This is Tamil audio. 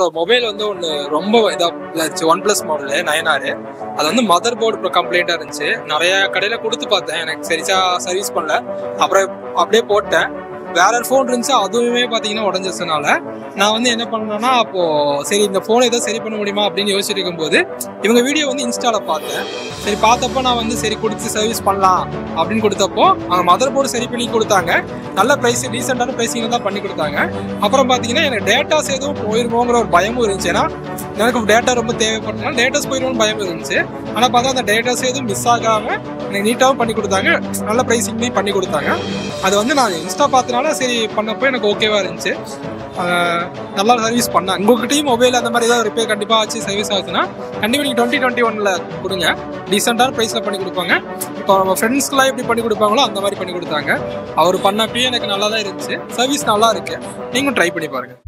மொபைல் வந்து ஒன்று ரொம்ப இதாக ஒன் பிளஸ் மாடலு 9R. அது வந்து மதர் போர்டு கம்ப்ளைண்ட்டாக இருந்துச்சு. நிறைய கடையில் கொடுத்து பார்த்தேன், எனக்கு சரிச்சா சர்வீஸ் பண்ணல. அப்புறம் அப்படியே போட்டேன். வேற ஃபோன் இருந்துச்சு, அதுவுமே பார்த்தீங்கன்னா உடஞ்சிச்சனால நான் வந்து என்ன பண்ணேன்னா, அப்போது சரி இந்த ஃபோனை ஏதோ சரி பண்ண முடியுமா அப்படின்னு யோசிச்சுட்டு இருக்கும்போது இவங்க வீடியோ வந்து இன்ஸ்டாவில் பார்த்தேன். சரி பார்த்தப்போ நான் வந்து சரி கொடுத்து சர்வீஸ் பண்ணலாம் அப்படின்னு கொடுத்தப்போ அவங்க மதர் போர்டு சரி பண்ணி கொடுத்தாங்க. நல்ல ப்ரைஸ், டீசெண்டான ப்ரைஸிங் தான் பண்ணி கொடுத்தாங்க. அப்புறம் பார்த்தீங்கன்னா எனக்கு டேட்டாஸ் எதுவும் போயிருமோங்கிற ஒரு பயமும் இருந்துச்சு. ஏன்னா எனக்கு டேட்டா ரொம்ப தேவைப்பட்டனால டேட்டாஸ் போயிடும்னு பயம் இருந்துச்சு. ஆனால் பார்த்தா அந்த டேட்டாஸ் எதுவும் மிஸ் ஆகாமல் எனக்கு நீட்டாகவும் பண்ணி கொடுத்தாங்க, நல்ல ப்ரைஸிங்லேயும் பண்ணி கொடுத்தாங்க. அது வந்து நான் இன்ஸ்டா பார்த்தனால சரி பண்ணப்போ எனக்கு ஓகேவா இருந்துச்சு. நல்லா சர்வீஸ் பண்ணேன். உங்கள்கிட்டையும் மொபைல் அந்த மாதிரி ஏதாவது ரிப்பேர் கண்டிப்பாக ஆச்சு சர்வீஸ் ஆகுதுன்னா கண்டிப்பாக நீங்கள் 2021 கொடுங்க. டீசெண்டான ப்ரைஸில் பண்ணி கொடுப்பாங்க. இப்போ நம்ம ஃப்ரெண்ட்ஸ்க்குலாம் எப்படி பண்ணி கொடுப்பாங்களோ அந்த மாதிரி பண்ணி கொடுத்தாங்க. அவர் பண்ணப்பயே எனக்கு நல்லா தான் இருந்துச்சு. சர்வீஸ் நல்லா இருக்கு. நீங்களும் ட்ரை பண்ணி பாருங்கள்.